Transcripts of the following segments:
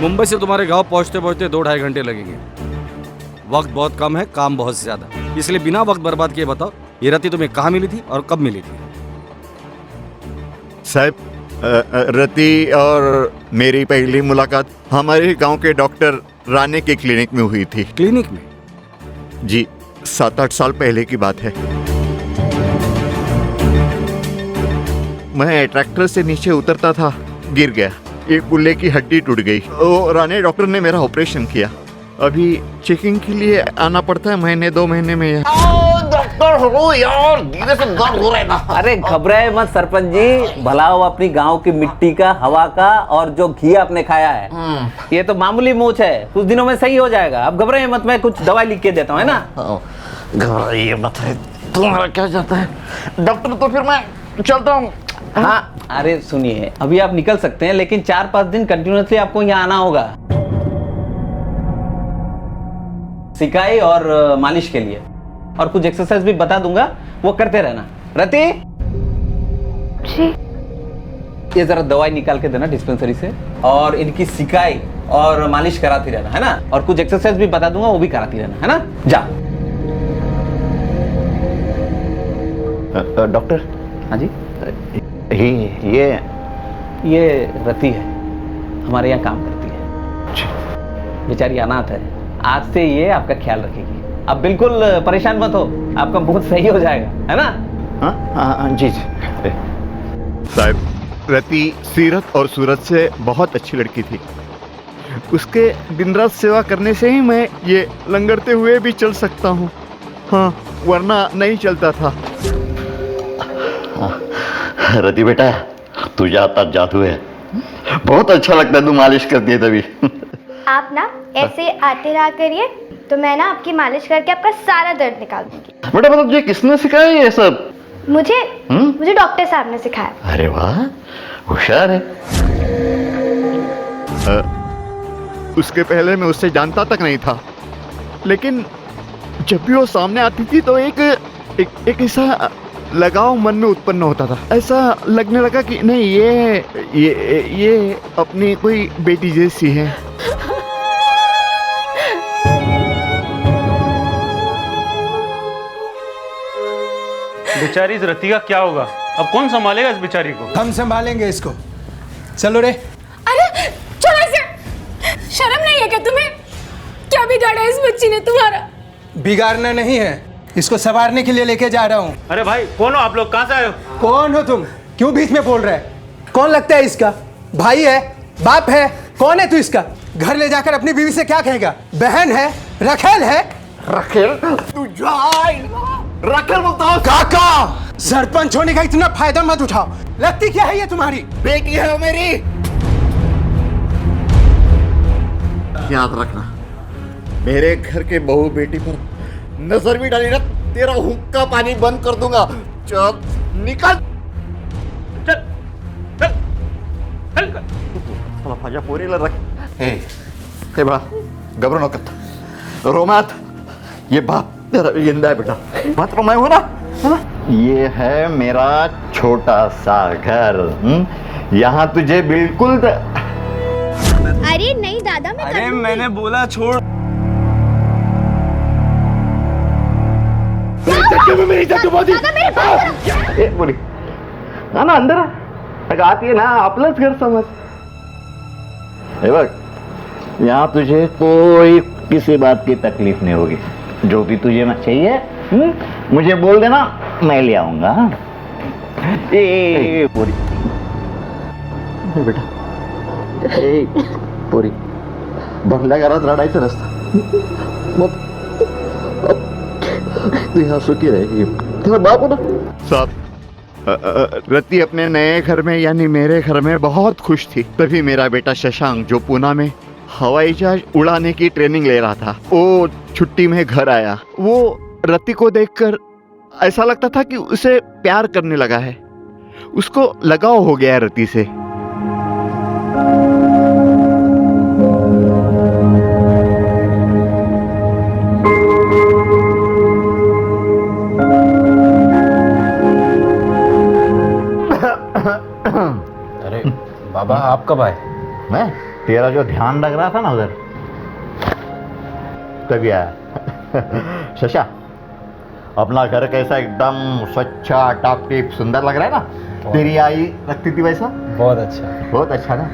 मुंबई से तुम्हारे गांव पहुंचते पहुंचते 2-2.5 घंटे लगेंगे। वक्त बहुत कम है, काम बहुत ज्यादा, इसलिए बिना वक्त बर्बाद किए बताओ, ये रति तुम्हें कहाँ मिली थी और कब मिली थी? साहब, रति और मेरी पहली मुलाकात हमारे गांव के डॉक्टर राणे के क्लिनिक में हुई थी। क्लिनिक में? जी, 7-8 साल पहले की बात है। मैं ट्रैक्टर से नीचे उतरता था, गिर गया, एक गुल्ले की हड्डी टूट गई। वो राणे डॉक्टर ने मेरा ऑपरेशन किया। अभी चेकिंग के लिए आना पड़ता है महीने 2 महीने में। डॉक्टर हो यार, धीरे से दर्द हो रहा है ना। अरे घबराए मत सरपंच जी, भला हो अपनी गांव की मिट्टी का, हवा का और जो घी आपने खाया है, ये तो मामूली मोच है, कुछ दिनों में सही हो जाएगा। अब घबराए मत, मैं कुछ दवाई लिख के देता हूँ, है ना? घबराइए मत, तुम्हारा क्या जाता है डॉक्टर, तो फिर मैं चलता हूँ। हाँ, अरे सुनिए, अभी आप निकल सकते हैं, लेकिन 4-5 दिन कंटिन्यूसली आपको यहाँ आना होगा, सिकाई और मालिश के लिए, और कुछ एक्सरसाइज भी बता दूंगा, वो करते रहना। रति जी, ये जरा दवाई निकाल के देना डिस्पेंसरी से, और इनकी सिकाई और मालिश कराती रहना, है ना? और कुछ एक्सरसाइज भी बता दूंगा, वो भी कराती रहना, है ना? जा। डॉक्टर। हाँ जी। ये रति है, हमारे यहाँ काम करती है, बेचारी अनाथ है। आज से ये आपका ख्याल रखेगी, अब बिल्कुल परेशान मत हो, आपका मूड सही हो जाएगा, है ना? हाँ जी। साहब, रति सीरत और सूरत से बहुत अच्छी लड़की थी। उसके दिन रात सेवा करने से ही मैं ये लंगड़ते हुए भी चल सकता हूँ, हाँ, वरना नहीं चलता था। रति बेटा, तुझे आता जादू है, बहुत अच्छा लगता है, तू मालिश करती है तभी। आप ना ऐसे आते रहा करिए, तो मैं ना आपकी मालिश करके आपका सारा दर्द निकाल दूंगी। बेटा मतलब तुझे किसने सिखाया ये सब? मुझे डॉक्टर साहब ने सिखाया। अरे वाह, होशियार है। उसके पहले मैं उससे जानता तक नहीं था, लेकिन जब भी वो सामने आती थी तो एक ऐसा लगाव मन में उत्पन्न होता था। ऐसा लगने लगा कि नहीं, ये अपनी कोई बेटी जैसी है। बेचारी इस रति का क्या होगा? अब कौन संभालेगा इस बेचारी को? हम संभालेंगे इसको, चलो रे। अरे चलो ऐसे, शर्म नहीं है क्या तुम्हें? क्या बिगाड़ा इस बच्ची ने तुम्हारा? बिगाड़ना नहीं है, इसको संवारने के लिए लेके जा रहा हूँ। अरे भाई, कौन हो आप लोग? कहाँ से आए हो? कौन हो तुम? क्यों बीच में बोल रहे? कौन लगता है इसका? भाई है? बाप है? कौन है तू इसका? घर ले जाकर अपनी बीवी से क्या कहेगा? बहन है? रखेल है? रखेल? तू रखेल बोलता हो? काका, सरपंच होने का इतना फायदा मत उठाओ। लगती क्या है ये तुम्हारी? बेटी है मेरी। याद रखना, मेरे घर के बहू बेटी पर नजर भी डाली ना, तेरा हुक्का पानी बंद कर दूंगा। चल निकल, चल चल चल। साला भाजा पोरीला रख। हे बा, घबरो नका, रो मत। ये बाप तेरा जिंदा है बेटा, मत रो, मैं हूं ना, है ना? ये है मेरा छोटा सा घर, यहाँ तुझे बिल्कुल अरे नहीं दादा, मैं अरे मैंने बोला छोड़। मेरी बोली ना अंदर आती है ना, आपलंच घर समझ। हे बघ, यहाँ तुझे कोई किसी बात की तकलीफ नहीं होगी। जो भी तुझे चाहिए मुझे बोल देना, मैं ले आऊंगा। पूरी बेटा, पूरी बंगल्या घरात रडायचं नसतं, मग तू यहाँ सुखी रहेगी, तेरा बाप हो ना। साहब, रति अपने नए घर में यानी मेरे घर में बहुत खुश थी। तभी मेरा बेटा शशांक, जो पूना में हवाई जहाज उड़ाने की ट्रेनिंग ले रहा था, वो छुट्टी में घर आया। वो रति को देखकर ऐसा लगता था कि उसे प्यार करने लगा है, उसको लगाव हो गया रति से। अरे बाबा, आप कब आए? मैं तेरा जो ध्यान लग रहा था ना उधर, तभी आया। शशा, अपना घर कैसा एकदम स्वच्छ टाप टिप सुंदर लग रहा है ना? तेरी आई रखती थी वैसा? बहुत अच्छा ना।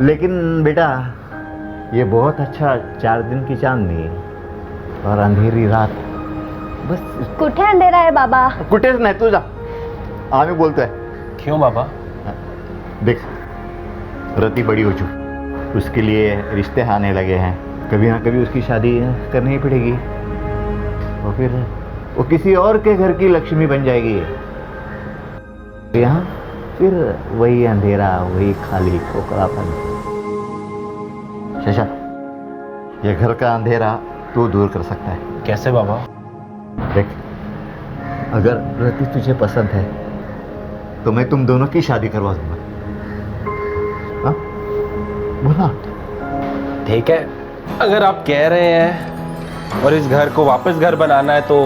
लेकिन बेटा, ये बहुत अच्छा 4 दिन की चांदनी और अंधेरी रात, बस कुठे अंधेरा है बाबा? कुठेच नाही, तू जा, आम्ही बोलतोय। क्यों बाबा? देख, रति बड़ी हो चुकी, उसके लिए रिश्ते आने लगे हैं, कभी ना कभी उसकी शादी करनी ही पड़ेगी, और फिर वो किसी और के घर की लक्ष्मी बन जाएगी। यहाँ फिर वही अंधेरा, वही खाली खोखलापन। शशा, ये घर का अंधेरा तू दूर कर सकता है। कैसे बाबा? देख, अगर रति तुझे पसंद है तो मैं तुम दोनों की शादी करवा दूंगा। हाँ? बोला। ठीक है, अगर आप कह रहे हैं और इस घर को वापस घर बनाना है तो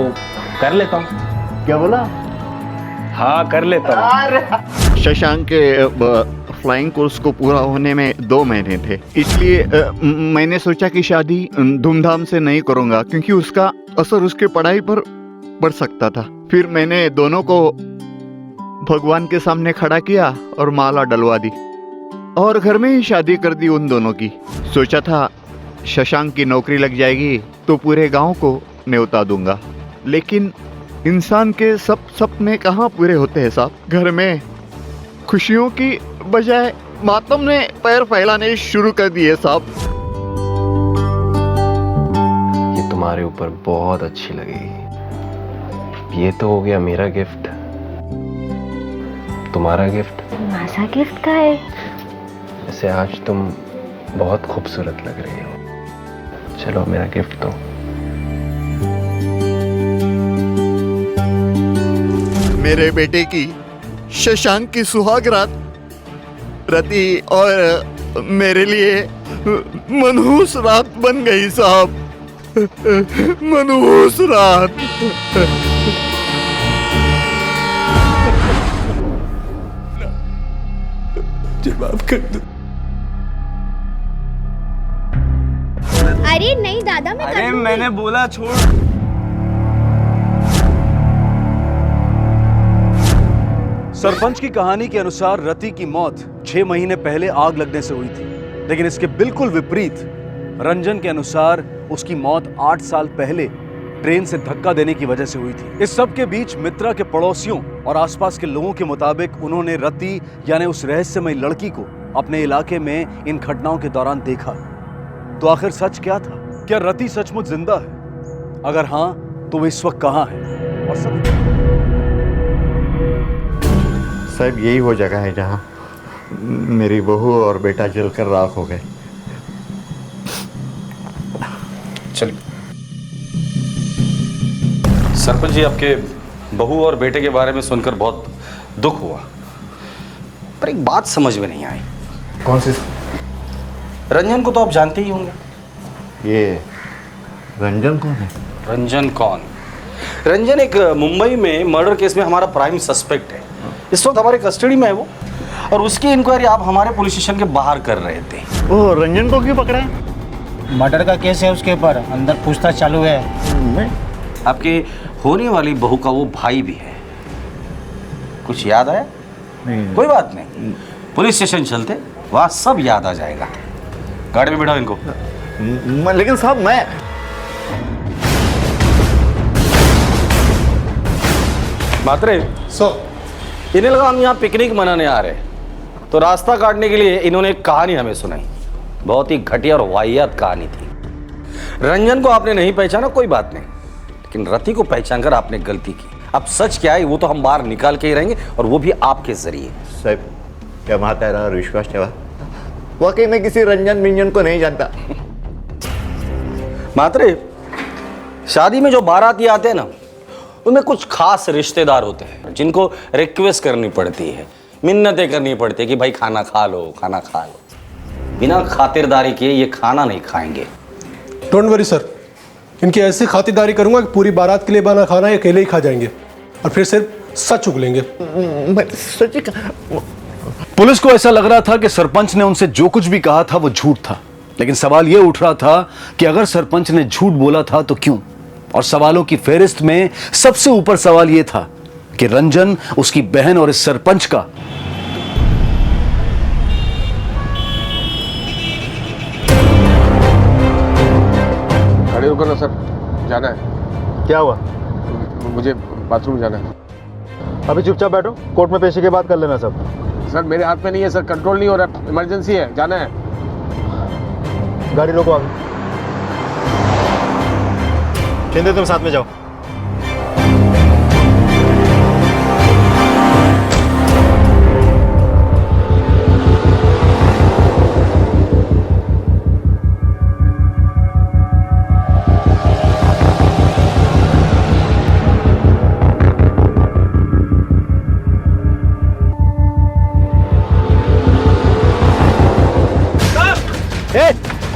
कर लेता हूँ। क्या बोला? हाँ, कर लेता हूँ। शशांक के फ्लाइंग कोर्स को पूरा होने में 2 महीने थे, इसलिए मैंने सोचा कि शादी धूमधाम से नहीं करूंगा, क्योंकि उसका असर उसकी पढ़ाई पर पड़ सकता था। फिर मैंने दोनों को भगवान के सामने खड़ा किया और माला डलवा दी और घर में ही शादी कर दी उन दोनों की। सोचा था शशांक की नौकरी लग जाएगी तो पूरे गांव को न्योता दूंगा, लेकिन इंसान के सब सपने कहाँ पूरे होते हैं साहब। घर में खुशियों की बजाय मातम ने पैर फैलाने शुरू कर दिए साहब। ये तुम्हारे ऊपर बहुत अच्छी लगेगी। ये तो हो गया मेरा गिफ्ट, तुम्हारा गिफ्ट। माझा गिफ्ट का है? वैसे आज तुम बहुत खूबसूरत लग रही हो। चलो मेरा गिफ्ट दो। मेरे बेटे की शशांक की सुहाग रात रति और मेरे लिए मनहूस रात बन गई साहब। मनहूस रात। जवाब कर दो। अरे नहीं दादा, मैं अरे मैंने बोला छोड़। सरपंच की कहानी के अनुसार रति की मौत 6 महीने पहले आग लगने से हुई थी, लेकिन इसके बिल्कुल विपरीत रंजन के अनुसार उसकी मौत 8 साल पहले ट्रेन से धक्का देने की वजह से हुई थी। इस सब के बीच मित्रा के पड़ोसियों और आसपास के लोगों के मुताबिक उन्होंने रति यानी उस रहस्यमय लड़की को अपने इलाके में इन घटनाओं के दौरान देखा। तो आखिर सच क्या था? क्या रति सचमुच जिंदा है? अगर हाँ, तो वो इस वक्त कहाँ है? और साहब, यही वो जगह है जहाँ मेरी बहू और बेटा जलकर राख हो गए। चलिए। सरपंच जी, आपके बहू और बेटे के बारे में सुनकर बहुत दुख हुआ, पर एक बात समझ में नहीं आई। कौन सी? रंजन को तो आप जानते ही होंगे। ये रंजन कौन है? रंजन कौन? रंजन एक मुंबई में मर्डर केस में हमारा प्राइम सस्पेक्ट है। इस वक्त हमारे कस्टडी में है वो, और उसकी इंक्वायरी आप हमारे पुलिस स्टेशन के बाहर कर रहे थे। ओ, रंजन को क्यों पकड़ा? मर्डर का केस है उसके ऊपर, अंदर पूछताछ चालू है। आपके होने वाली बहू का वो भाई भी है। कुछ याद आया? नहीं। कोई बात नहीं, पुलिस स्टेशन चलते, वहाँ सब याद आ जाएगा। गाड़ी में बिठाओ इनको। लेकिन साहब, मैं मात्रे इन्हें लगा हम यहाँ पिकनिक मनाने आ रहे हैं, तो रास्ता काटने के लिए इन्होंने एक कहानी हमें सुनाई। बहुत ही घटिया और वाहियात कहानी थी। रंजन को आपने नहीं पहचाना, कोई बात नहीं, लेकिन रति को पहचान कर आपने गलती की। अब सच क्या है वो तो हम बाहर निकाल के ही रहेंगे, और वो भी आपके जरिए। साहब, क्या माता और विश्वास ठेवा, वाकई में किसी रंजन मिंजन को नहीं जानता। मात्रे, शादी में जो बाराती आते हैं ना, उनमें कुछ खास रिश्तेदार होते हैं जिनको रिक्वेस्ट करनी पड़ती है, मिन्नतें करनी पड़ती है कि भाई खाना खा लो, खाना खा लो। बिना खातिरदारी के ये खाना नहीं खाएंगे। डोंट वरी सर, इनकी ऐसी खातिरदारी करूंगा कि पूरी बारात के लिए बना खाना ये अकेले ही खा जाएंगे और फिर सिर्फ सच उगलेंगे। मैं सच पुलिस को ऐसा लग रहा था कि सरपंच ने उनसे जो कुछ भी कहा था वो झूठ था, लेकिन सवाल यह उठ रहा था कि अगर सरपंच ने झूठ बोला था तो क्यों। और सवालों की फेहरिस्त में सबसे ऊपर सवाल यह था कि रंजन, उसकी बहन और इस सरपंच का गाड़ी रुको ना सर, जाना है। क्या हुआ? मुझे बाथरूम जाना है। अभी चुपचाप बैठो, कोर्ट में पेशी के बाद कर लेना सब। सर मेरे हाथ में नहीं है सर, कंट्रोल नहीं हो रहा, इमरजेंसी है, जाना है। गाड़ी रोको आगे। शिंदे तुम साथ में जाओ।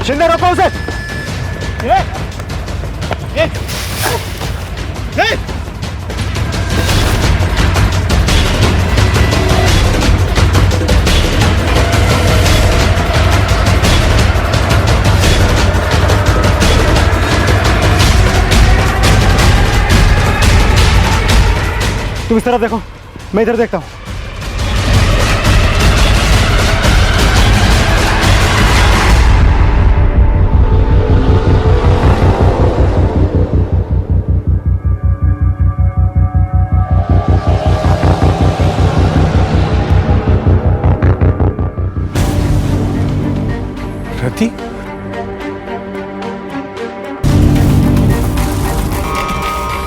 शिंदे रोको उसे। तुम इस तरफ देखो, मैं इधर देखता हूं। रति?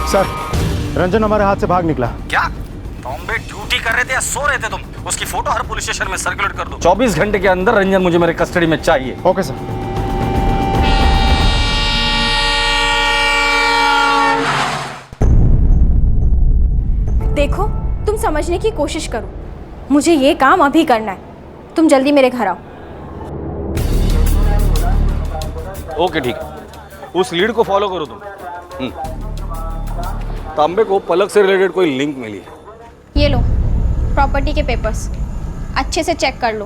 सर, रंजन हमारे हाथ से भाग निकला। क्या बॉम्बे ड्यूटी कर रहे थे या सो रहे थे तुम? उसकी फोटो हर पुलिस स्टेशन में सर्कुलेट कर दो। 24 घंटे के अंदर रंजन मुझे मेरे कस्टडी में चाहिए। Okay sir. देखो, तुम समझने की कोशिश करो, मुझे ये काम अभी करना है। तुम जल्दी मेरे घर आओ। ओके ठीक है, उस लीड को फॉलो करो तुम। तांबे को पलक से रिलेटेड कोई लिंक मिली है? ये लो प्रॉपर्टी के पेपर्स, अच्छे से चेक कर लो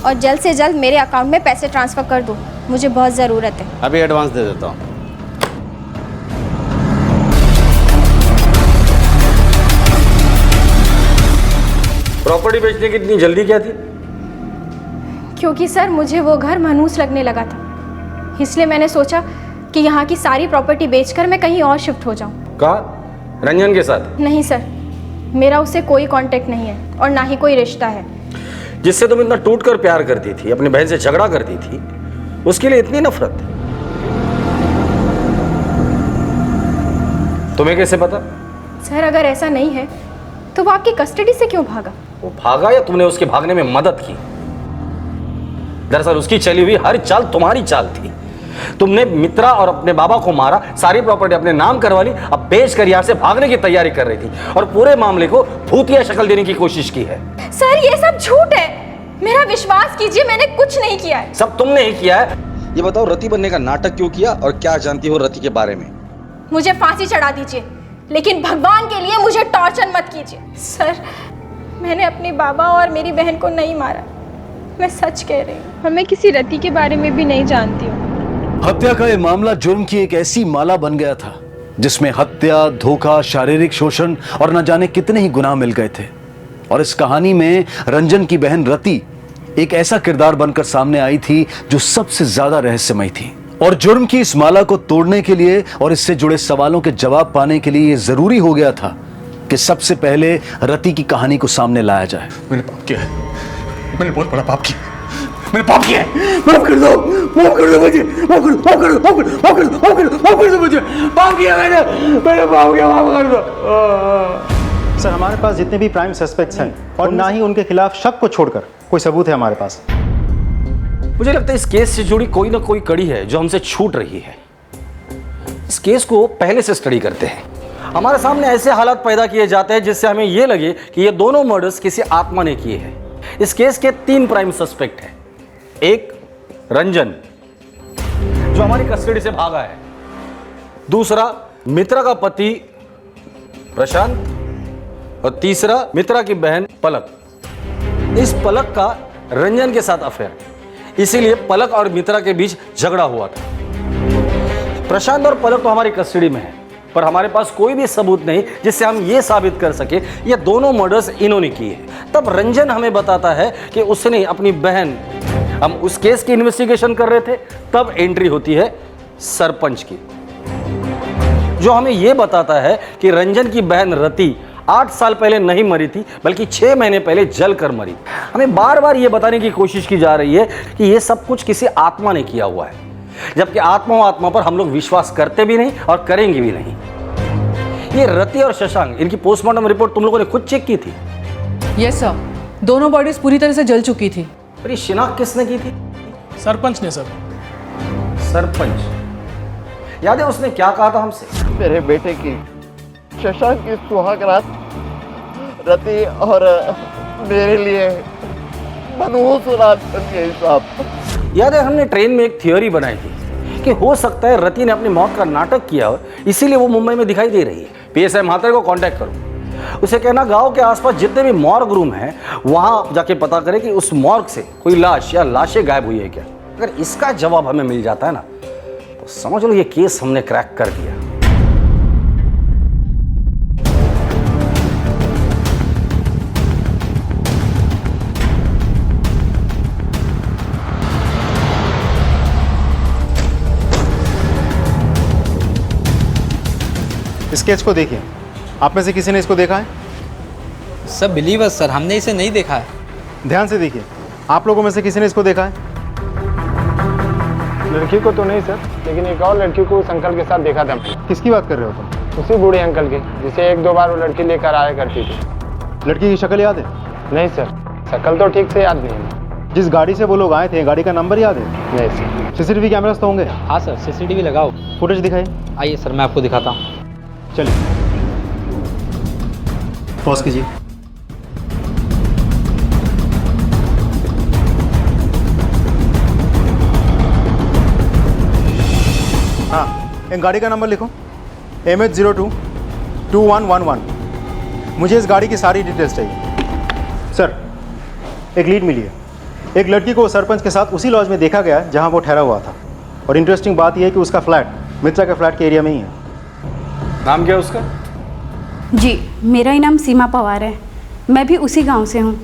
और जल्द से जल्द मेरे अकाउंट में पैसे ट्रांसफर कर दो, मुझे बहुत ज़रूरत है। अभी एडवांस दे देता हूँ। प्रॉपर्टी बेचने की इतनी जल्दी क्या थी? क्योंकि सर मुझे वो घर मनहूस लगने लगा था, इसलिए मैंने सोचा कि यहाँ की सारी प्रॉपर्टी बेचकर मैं कहीं और शिफ्ट हो जाऊँ। कहा रंजन के साथ? नहीं सर, मेरा उससे कोई कांटेक्ट नहीं है और ना ही कोई रिश्ता है। जिससे तुम इतना टूट कर प्यार करती थी, अपनी बहन से झगड़ा करती थी, उसके लिए इतनी नफरत? तुम्हें कैसे पता? सर अगर ऐसा नहीं है तो वो आपकी कस्टडी से क्यों भागा? वो भागा या तुमने उसके भागने में मदद की? दरअसल उसकी चली हुई हर चाल तुम्हारी चाल थी। तुमने मित्रा और अपने बाबा को मारा, सारी प्रॉपर्टी अपने नाम करवा ली, अब बेच कर यहाँ से भागने की तैयारी कर रही थी और पूरे मामले को भूतिया शक्ल देने की कोशिश की है। सर ये सब झूठ है, मेरा विश्वास कीजिए, मैंने कुछ नहीं किया है। सब तुमने ही किया है। ये बताओ रति बनने का नाटक क्यों किया और क्या जानती हो रति के बारे में? मुझे फांसी चढ़ा दीजिए, लेकिन भगवान के लिए मुझे टॉर्चर मत कीजिए। सर मैंने अपने बाबा और मेरी बहन को नहीं मारा, मैं सच कह रही हूँ, और मैं किसी रति के बारे में भी नहीं जानती हूँ। हत्या का यह मामला जुर्म की एक ऐसी माला बन गया था जिसमें हत्या, धोखा, शारीरिक शोषण और न जाने कितने ही गुनाह मिल गए थे। और इस कहानी में रंजन की बहन रति एक ऐसा किरदार बनकर सामने आई थी जो सबसे ज्यादा रहस्यमय थी। और जुर्म की इस माला को तोड़ने के लिए और इससे जुड़े सवालों के जवाब पाने के लिए यह जरूरी हो गया था कि सबसे पहले रति की कहानी को सामने लाया जाए। मैंने पाप किया है, मैंने बहुत बड़ा पाप किया, मैंने पाप किया है, माफ कर दो, माफ कर दो मुझे, माफ कर दो, माफ कर दो, माफ कर दो, माफ कर दो, माफ कर दो, माफ कर दो मुझे, पाप किया मैंने पाप किया, माफ कर दो। सर हमारे पास जितने भी प्राइम सस्पेक्ट्स हैं और ना ही उनके खिलाफ शक को छोड़कर कोई सबूत है हमारे पास। मुझे लगता है इस केस से जुड़ी कोई ना कोई कड़ी है जो हमसे छूट रही है। इस केस को पहले से स्टडी करते हैं। हमारे सामने ऐसे हालात पैदा किए जाते हैं जिससे हमें यह लगे कि ये दोनों मर्डर्स किसी आत्मा ने किए हैं। इस केस के 3 प्राइम सस्पेक्ट हैं। एक रंजन जो हमारी कस्टडी से भागा है, दूसरा मित्रा का पति प्रशांत, और तीसरा मित्रा की बहन पलक। इस पलक का रंजन के साथ अफेयर, इसीलिए पलक और मित्रा के बीच झगड़ा हुआ था। प्रशांत और पलक तो हमारी कस्टडी में है, पर हमारे पास कोई भी सबूत नहीं जिससे हम ये साबित कर सके ये दोनों मर्डर्स इन्होंने किए हैं। तब रंजन हमें बताता है कि उसने अपनी बहन, हम उस केस की इन्वेस्टिगेशन कर रहे थे, तब एंट्री होती है सरपंच की, जो हमें यह बताता है कि रंजन की बहन रति 8 साल पहले नहीं मरी थी, बल्कि 6 महीने पहले जल कर मरी। हमें बार बार यह बताने की कोशिश की जा रही है कि यह सब कुछ किसी आत्मा ने किया हुआ है, जबकि आत्मा पर हम लोग विश्वास करते भी नहीं और करेंगे भी नहीं। ये रति और शशांक, इनकी पोस्टमार्टम रिपोर्ट तुम लोगों ने खुद चेक की थी? यस सर, दोनों बॉडीज पूरी तरह से जल चुकी थी। पर ये शिनाख्त किसने की थी? सरपंच ने सर। सरपंच, याद है उसने क्या कहा था हमसे? मेरे बेटे की, शशांक की सुहाग रात रति और मेरे लिए मनहूस रात बन गई साहब। याद है हमने ट्रेन में एक थियोरी बनाई थी कि हो सकता है रति ने अपनी मौत का नाटक किया हो, इसीलिए वो मुंबई में दिखाई दे रही है। पीएसआई म्हात्रे को कांटेक्ट करो, उसे कहना गांव के आसपास जितने भी मॉर्ग रूम हैं वहां जाके पता करें कि उस मॉर्ग से कोई लाश या लाशें गायब हुई है क्या। अगर इसका जवाब हमें मिल जाता है ना, तो समझ लो ये केस हमने क्रैक कर दिया। स्केच को देखिए, आप में से किसी ने इसको देखा है? सब बिलीवर सर, हमने इसे नहीं देखा है। ध्यान से देखिए, आप लोगों में से किसी ने इसको देखा है? लड़की को तो नहीं सर, लेकिन एक और लड़की को उस अंकल के साथ देखा था। किसकी बात कर रहे हो तुम? उसी बूढ़े अंकल की, जिसे 1-2 बार वो लड़की लेकर आया करती थी। लड़की की शक्ल याद है? नहीं सर, शक्ल तो ठीक से याद नहीं है। जिस गाड़ी से वो लोग आए थे, गाड़ी का नंबर याद है? नहीं सर। सीसीटीवी कैमरास तो होंगे? हाँ सर, सीसीटीवी लगाओ। फुटेज दिखाइए। आइए सर, मैं आपको दिखाता हूँ। चलिए, पॉज कीजिए। हाँ, एक गाड़ी का नंबर लिखो, MH02 2111। मुझे इस गाड़ी की सारी डिटेल्स चाहिए। सर, एक लीड मिली है। एक लड़की को सरपंच के साथ उसी लॉज में देखा गया जहां वो ठहरा हुआ था, और इंटरेस्टिंग बात यह है कि उसका फ्लैट मित्रा के फ्लैट के एरिया में ही है। नाम क्या है उसका? जी, मेरा ही नाम सीमा पवार है। मैं भी उसी गांव से हूँ।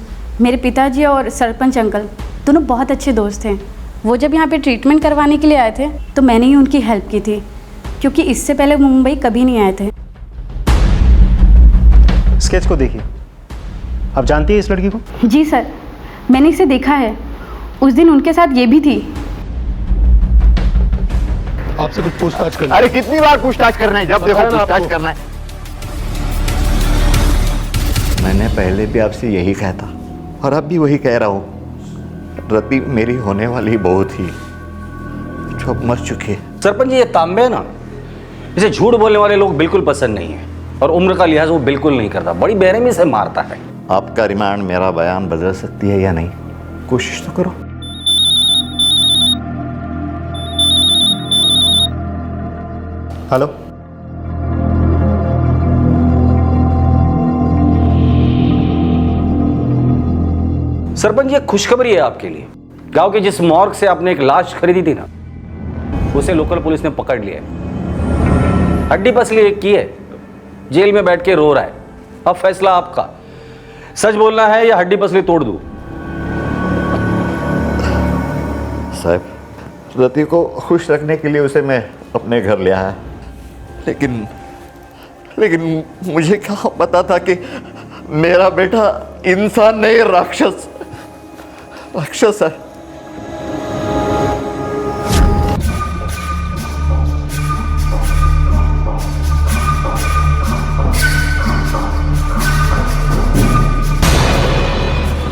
मेरे पिताजी और सरपंच अंकल दोनों बहुत अच्छे दोस्त हैं। वो जब यहाँ पे ट्रीटमेंट करवाने के लिए आए थे तो मैंने ही उनकी हेल्प की थी, क्योंकि इससे पहले मुंबई कभी नहीं आए थे। स्केच को देखिए, आप जानती हैं इस लड़की को? जी सर, मैंने इसे देखा है। उस दिन उनके साथ ये भी थी। आपसे कुछ पूछताछ करना। अरे कितनी बार पूछताछ करना है? जब देखो पूछताछ करना है। मैंने पहले भी आपसे यही कहा था और अब भी वही कह रहा हूँ, रति मेरी होने वाली बहू थी जो अब मर चुकी है। सरपंच जी, ये तांबे ना, इसे झूठ बोलने वाले लोग बिल्कुल पसंद नहीं है, और उम्र का लिहाज वो बिल्कुल नहीं करता, बड़ी बेरहमी से मारता है। आपका रिमांड मेरा बयान बदल सकती है या नहीं? कोशिश तो करो। हेलो, सरपंच, ये खुशखबरी है आपके लिए। गांव के जिस मॉर्ग से आपने एक लाश खरीदी थी ना, उसे लोकल पुलिस ने पकड़ लिया है। हड्डी पसली एक की है, जेल में बैठ के रो रहा है। अब फैसला आपका, सच बोलना है या हड्डी पसली तोड़ दूं? साहब, रति को खुश रखने के लिए उसे मैं अपने घर ले आया, लेकिन मुझे क्या पता था कि मेरा बेटा इंसान नहीं, राक्षस है।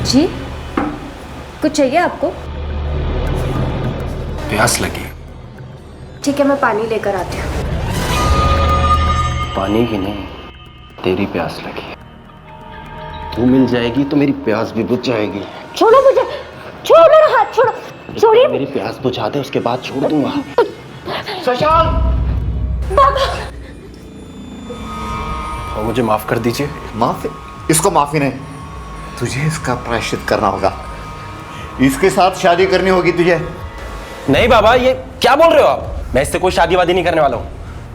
जी, कुछ चाहिए आपको? प्यास लगी। ठीक है, मैं पानी लेकर आती हूँ। पानी की नहीं, तेरी प्यास लगी है। तू मिल जाएगी तो मेरी प्यास भी बुझ जाएगी। छोड़ो मुझे, छोड़ो मेरा हाथ, छोड़ो, छोड़िए। मेरी प्यास बुझा दे, उसके बाद छोड़ दूंगा। शशांक! बाबा! और मुझे माफ कर दीजिए। माफ? इसको माफी नहीं, तुझे इसका प्रायश्चित करना होगा। इसके साथ शादी करनी होगी तुझे। नहीं बाबा, ये क्या बोल रहे हो आप? मैं इससे कोई शादी वादी नहीं करने वाला हूँ,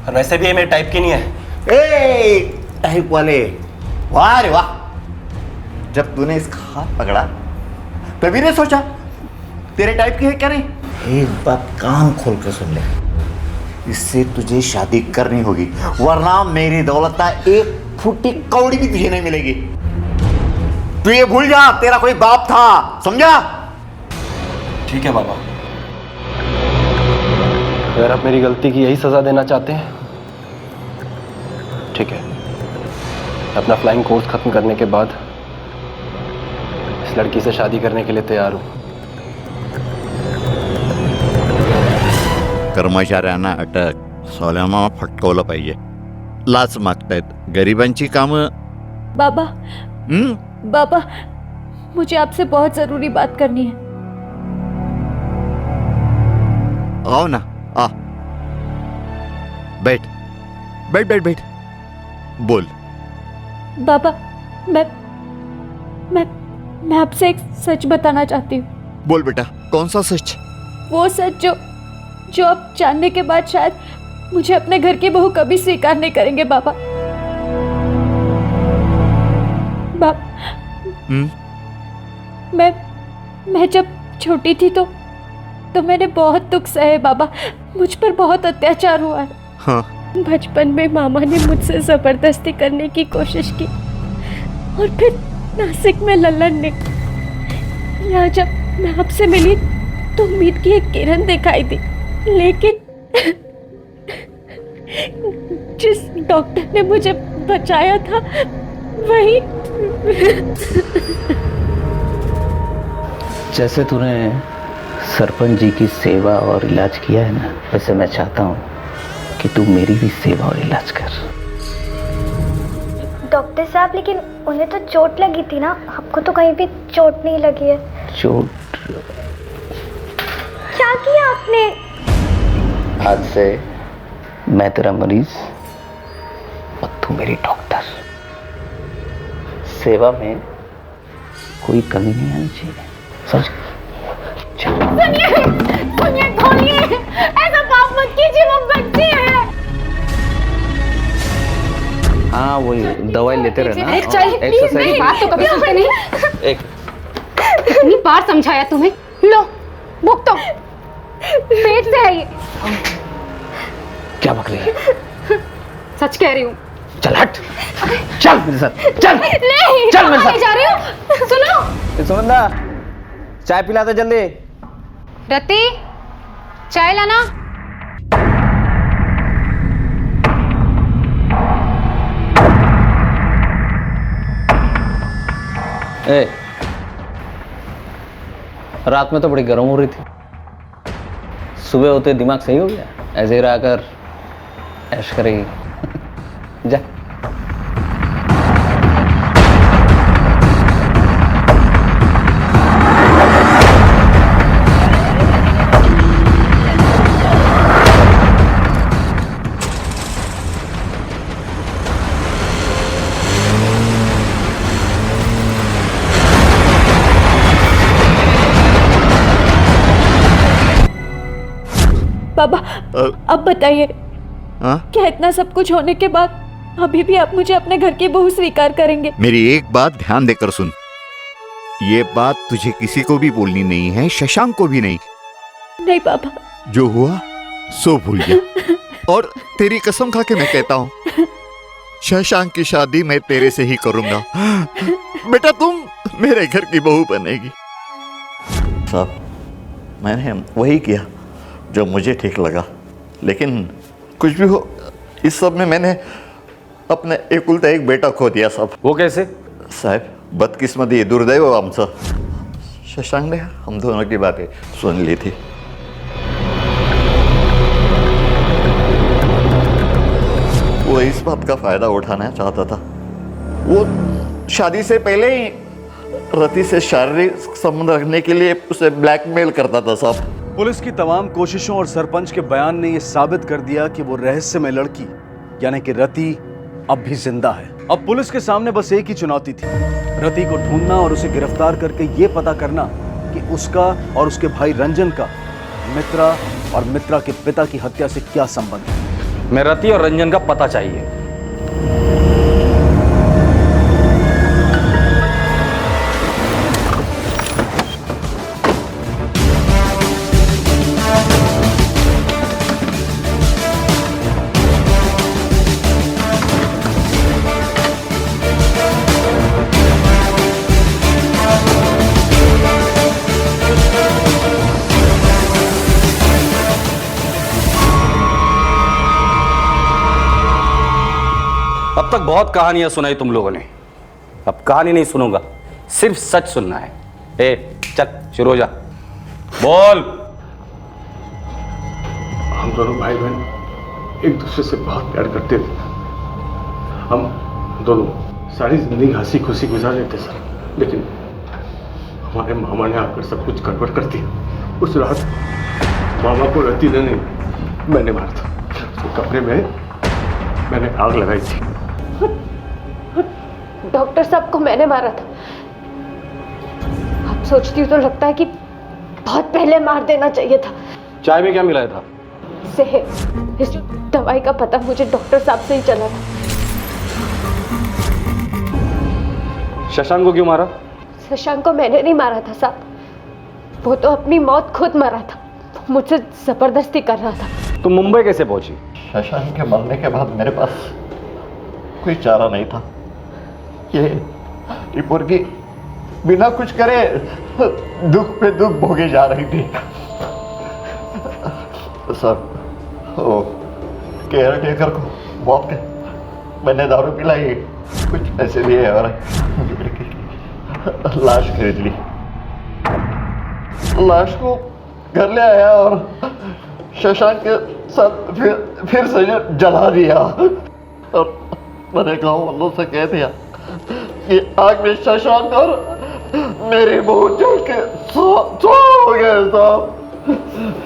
और वैसे भी ये मेरे टाइप की नहीं है। ए टाइप वाले, वाह रे वाह। जब तूने इसका हाथ पकड़ा तभी ने सोचा तेरे टाइप की है क्या नहीं। एक बात कान खोल के सुन ले, इससे तुझे शादी करनी होगी, वरना मेरी दौलत का एक फुटी कौड़ी भी तुझे नहीं मिलेगी। तू ये भूल जा, तेरा कोई बाप था, समझा? ठीक है बाबा, अगर आप मेरी गलती की यही सजा देना चाहते हैं, ठीक है। अपना फ्लाइंग कोर्स खत्म करने के बाद इस लड़की से शादी करने के लिए तैयार हूं। कर्मचाऱ्यांना अटक, सोल्यामा फटकवलं पाहिजे। लाच मागतायत, गरिबांची कामं। बाबा बाबा, मुझे आपसे बहुत जरूरी बात करनी है। आओ ना, आ बैठ बैठ बैठ बैठ, बोल। बाबा, मैं आपसे एक सच बताना चाहती हूँ। बोल बेटा, कौन सा सच? वो सच जो आप जानने के बाद शायद मुझे अपने घर की बहू कभी स्वीकार नहीं करेंगे बाबा। मैं जब छोटी थी तो मैंने बहुत दुख सहे बाबा। मुझ पर बहुत अत्याचार हुआ है। हाँ। बचपन में मामा ने मुझसे जबरदस्ती करने की कोशिश की, और फिर नासिक में लल्लन ने। यहाँ जब मैं आपसे मिली तो उम्मीद की एक किरण दिखाई दी, लेकिन जिस डॉक्टर ने मुझे बचाया था वही। जैसे तूने सरपंच जी की सेवा और इलाज किया है ना, वैसे मैं चाहता हूँ कि तू मेरी भी सेवा और इलाज कर। डॉक्टर साहब, लेकिन उन्हें तो चोट लगी थी ना, आपको तो कहीं भी चोट नहीं लगी है। चोट? क्या किया आपने? आज से मैं तेरा मरीज और तू मेरी डॉक्टर। सेवा में कोई कमी नहीं आनी चाहिए, समझ? सुनिए, खोलिए, ऐसा पाप मत कीजिए, वो बच्ची है। हाँ, वही दवाई लेते रहना। एक चाहिए, प्लीज, मेरी बात तो कभी सुनते नहीं। एक कितनी बार समझाया तुम्हें? लो, भुगतो। पेट से है ये। क्या बक रही है? सच कह रही हूँ। चल हट, चल मेरे साथ, चल। नहीं, चल मेरे साथ। जा रही हूँ। सुनो, सुनंदा, चाय पिला दे जल्दी। रति, चाय लाना। ए, रात में तो बड़ी गर्म हो रही थी, सुबह होते दिमाग सही हो गया। ऐसे ही रहा कर, ऐश करेगी। जा। बाबा, अब बताइए, क्या इतना सब कुछ होने के बाद अभी भी आप मुझे अपने घर की बहू स्वीकार करेंगे? मेरी एक बात ध्यान देकर सुन, ये बात तुझे किसी को भी बोलनी नहीं है, शशांक को भी नहीं। नहीं बाबा, जो हुआ सो भूल जा। और तेरी कसम खा के मैं कहता हूँ, शशांक की शादी मैं तेरे से ही करूंगा। बेटा, तुम मेरे घर की बहू बनेगी। साहब, मैंने वही किया जो मुझे ठीक लगा, लेकिन कुछ भी हो, इस सब में मैंने अपने एकुलता एक बेटा खो दिया साहब। वो कैसे? साहब, बदकिस्मती, दुर्दैव आमचं। शशांक ने हम दोनों की बातें सुन ली थी। वो इस बात का फायदा उठाना चाहता था। वो शादी से पहले ही रति से शारीरिक संबंध रखने के लिए उसे ब्लैकमेल करता था साहब। पुलिस की तमाम कोशिशों और सरपंच के बयान ने यह साबित कर दिया कि वो रहस्यमय लड़की यानी कि रति अब भी जिंदा है। अब पुलिस के सामने बस एक ही चुनौती थी, रति को ढूंढना और उसे गिरफ्तार करके यह पता करना कि उसका और उसके भाई रंजन का मित्रा और मित्रा के पिता की हत्या से क्या संबंध है। मैं रति और रंजन का पता चाहिए। अब तक बहुत कहानियां सुनाई तुम लोगों ने, अब कहानी नहीं सुनूंगा, सिर्फ सच सुनना है। ए चल शुरू हो जा, बोल। हम दोनों भाई बहन एक दूसरे से बहुत प्यार करते थे। हम दोनों सारी जिंदगी हंसी खुशी गुजार लेते सर, लेकिन हमारे मामा ने आकर सब कुछ गड़बड़ कर दिया। उस रात मामा को रति ने नहीं, मैंने मारा था। उसके कमरे में मैंने आग लगाई थी। डॉक्टर साहब को मैंने मारा था। आप सोचती हो तो लगता है कि बहुत पहले मार देना चाहिए था। चाय में क्या मिलाया था? जहर। इस दवाई का पता मुझे डॉक्टर साहब से ही चला था। शशांक को क्यों मारा? शशांक को मैंने नहीं मारा था साहब, वो तो अपनी मौत खुद मरा था, मुझसे जबरदस्ती कर रहा था। तुम मुंबई कैसे पहुंची? शशांक के मरने के बाद मेरे पास कोई चारा नहीं था। ये मुर्गी बिना कुछ करे दुख पे दुख भोगे जा रही थी। सर वो केयर टेकर को बहुत मैंने दारू पिलाई, कुछ पैसे लिए और लाश खरीद ली। लाश को घर ले आया और शशांक के साथ फिर से जला दिया और मैंने गाँव वालों से कह दिया कि आग में शशांक और मेरी बहू जल के हो गए साहब।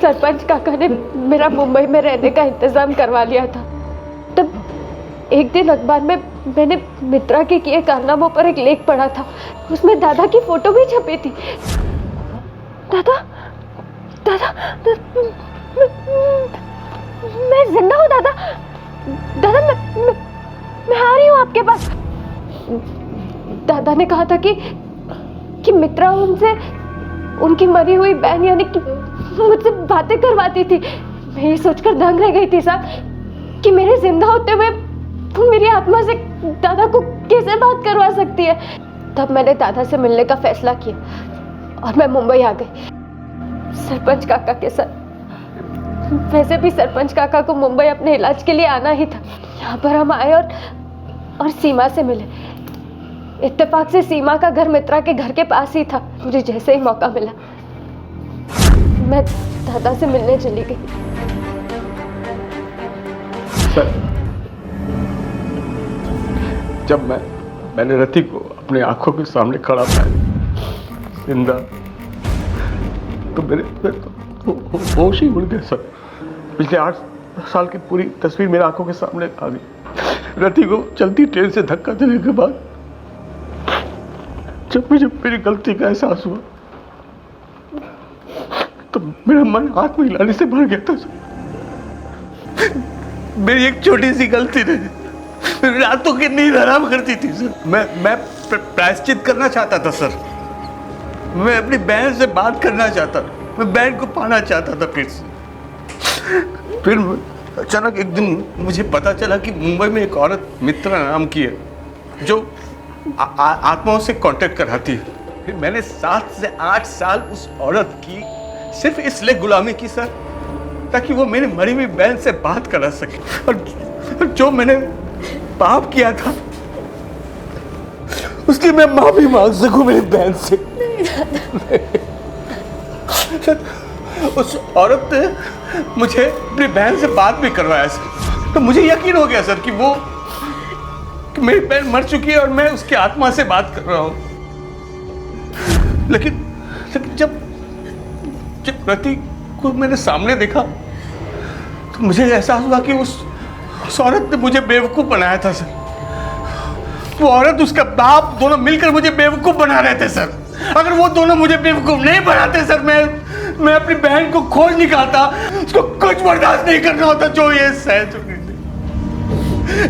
सरपंच काका ने मेरा मुंबई में रहने का इंतजाम करवा लिया था। तब एक दिन अखबार में मैंने मित्रा के किए कारनामों पर एक लेख पढ़ा था, उसमें दादा की फोटो भी छपी थी। दादा दादा, मैं जिंदा हूँ दादा। दादा मैं आ रही हूँ आपके पास। दादा ने कहा था कि मित्रा उनसे उनकी मरी हुई बहन यानी कि मुझसे बातें करवाती थी। मैं ये सोचकर दंग रह गई थी साहब कि मेरे जिंदा होते हुए वो मेरी आत्मा से दादा को कैसे बात करवा सकती है। तब मैंने दादा से मिलने का फैसला किया और मैं मुंबई आ गई सरपंच काका के साथ। वैसे भी सरपंच काका को मुंबई अपने इलाज के लिए आना ही था। यहाँ पर हम आए और सीमा से मिले। इत्तेफाक से सीमा का घर मित्रा के घर के पास ही था। मुझे जैसे ही मौका मिला मैं दादा से मिलने चली गई। सर, जब मैंने रति को अपनी आंखों के सामने खड़ा पाया जिंदा, तो मेरे होश ही उड़ गए सर। पिछले 8 साल की पूरी तस्वीर मेरे आंखों के सामने आ गई। रति को चलती ट्रेन से धक्का देने के बाद जब मुझे मेरी गलती का एहसास हुआ तो मेरा मन हाथ में हिलाने से भर गया था सर। मेरी एक छोटी सी गलती ने रातों की नींद हराम करती थी सर। मैं प्रायश्चित करना चाहता था सर। मैं अपनी बहन से बात करना चाहता था, मैं बहन को पाना चाहता था फिर से। फिर अचानक एक दिन मुझे पता चला कि मुंबई में एक औरत मित्रा नाम की है जो आत्माओं से कांटेक्ट कराती है। फिर मैंने 7 से 8 साल उस औरत की सिर्फ इसलिए गुलामी की सर ताकि वो मेरी मरी हुई बहन से बात करा सके। और जो मैंने पाप किया था उसकी मैं माफी मांग सकूं मेरी बहन से। उस औरत ने मुझे अपनी बहन से बात भी करवाया सर। तो मुझे यकीन हो गया सर कि मेरी बहन मर चुकी है और मैं उसकी आत्मा से बात कर रहा हूं। लेकिन जब रति को मैंने सामने देखा तो मुझे एहसास हुआ कि उस औरत ने मुझे बेवकूफ बनाया था सर। वो औरत उसका बाप दोनों मिलकर मुझे बेवकूफ बना रहे थे सर। अगर वो दोनों मुझे बेवकूफ नहीं बनाते सर, मैं अपनी बहन को खोज निकालता। उसको कुछ बर्दाश्त नहीं करना होता जो ये सह चुकी थी,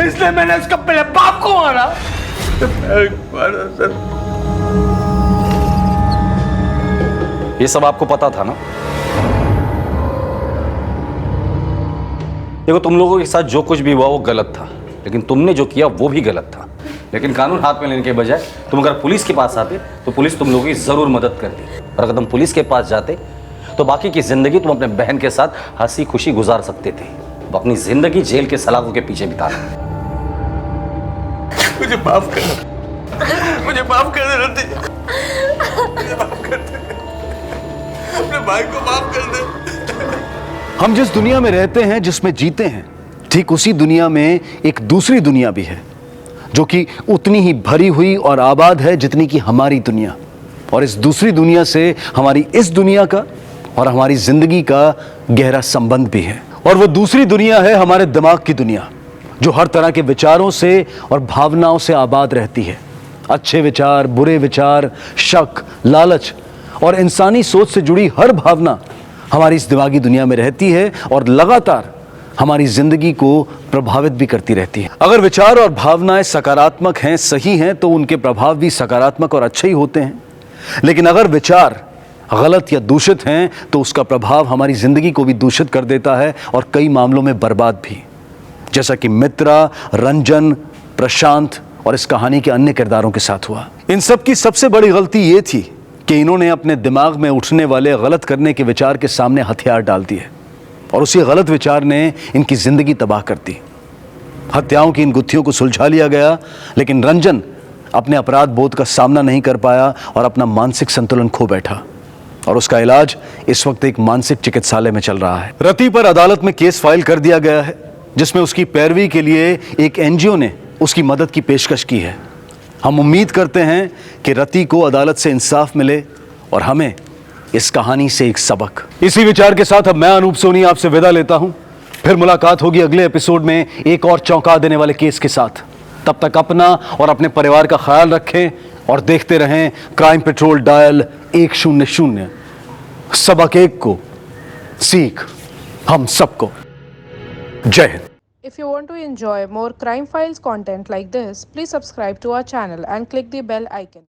इसलिए मैंने उसका पहले बाप को मारा सर। ये सब आपको पता था ना? देखो, तुम लोगों के साथ जो कुछ भी हुआ वो गलत था, लेकिन तुमने जो किया वो भी गलत था। लेकिन कानून हाथ में लेने के बजाय तुम अगर पुलिस के पास आते तो पुलिस तुम लोगों की जरूर मदद करती, और अगर तुम पुलिस के पास जाते तो बाकी की जिंदगी तुम अपने बहन के साथ हंसी खुशी गुजार सकते थे। वो अपनी जिंदगी जेल के सलाखों के पीछे बिताना। मुझे माफ कर, मुझे माफ कर दे रति, मुझे माफ कर दे, अपने भाई को माफ कर दे। हम जिस दुनिया में रहते हैं, जिसमें जीते हैं, ठीक उसी दुनिया में एक दूसरी दुनिया भी है जो कि उतनी ही भरी हुई और आबाद है जितनी कि हमारी दुनिया। और इस दूसरी दुनिया से हमारी इस दुनिया का और हमारी जिंदगी का गहरा संबंध भी है। और वो दूसरी दुनिया है हमारे दिमाग की दुनिया, जो हर तरह के विचारों से और भावनाओं से आबाद रहती है। अच्छे विचार, बुरे विचार, शक, लालच और इंसानी सोच से जुड़ी हर भावना हमारी इस दिमागी दुनिया में रहती है और लगातार हमारी जिंदगी को प्रभावित भी करती रहती है। अगर विचार और भावनाएं सकारात्मक हैं, सही हैं, तो उनके प्रभाव भी सकारात्मक और अच्छे ही होते हैं। लेकिन अगर विचार गलत या दूषित हैं तो उसका प्रभाव हमारी जिंदगी को भी दूषित कर देता है और कई मामलों में बर्बाद भी, जैसा कि मित्रा, रंजन, प्रशांत और इस कहानी के अन्य किरदारों के साथ हुआ। इन सब की सबसे बड़ी गलती ये थी कि इन्होंने अपने दिमाग में उठने वाले गलत करने के विचार के सामने हथियार डाल दिए और उसी गलत विचार ने इनकी जिंदगी तबाह कर दी। हत्याओं की इन गुत्थियों को सुलझा लिया गया, लेकिन रंजन अपने अपराध बोध का सामना नहीं कर पाया और अपना मानसिक संतुलन खो बैठा, और उसका इलाज इस वक्त एक मानसिक चिकित्सालय में चल रहा है। रति पर अदालत में केस फाइल कर दिया गया है, जिसमें उसकी पैरवी के लिए एक एनजीओ ने उसकी मदद की पेशकश की है। हम उम्मीद करते हैं कि रति को अदालत से इंसाफ मिले और हमें इस कहानी से एक सबक। इसी विचार के साथ अब मैं अनूप सोनी आपसे विदा लेता हूं। फिर मुलाकात होगी अगले एपिसोड में एक और चौंका देने वाले केस के साथ। तब तक अपना और अपने परिवार का ख्याल रखें और देखते रहें क्राइम पेट्रोल डायल 100। सबक एक को सीख हम सबको। जय Hind. If you want to enjoy more crime files content like this, please subscribe to our channel and click the bell icon.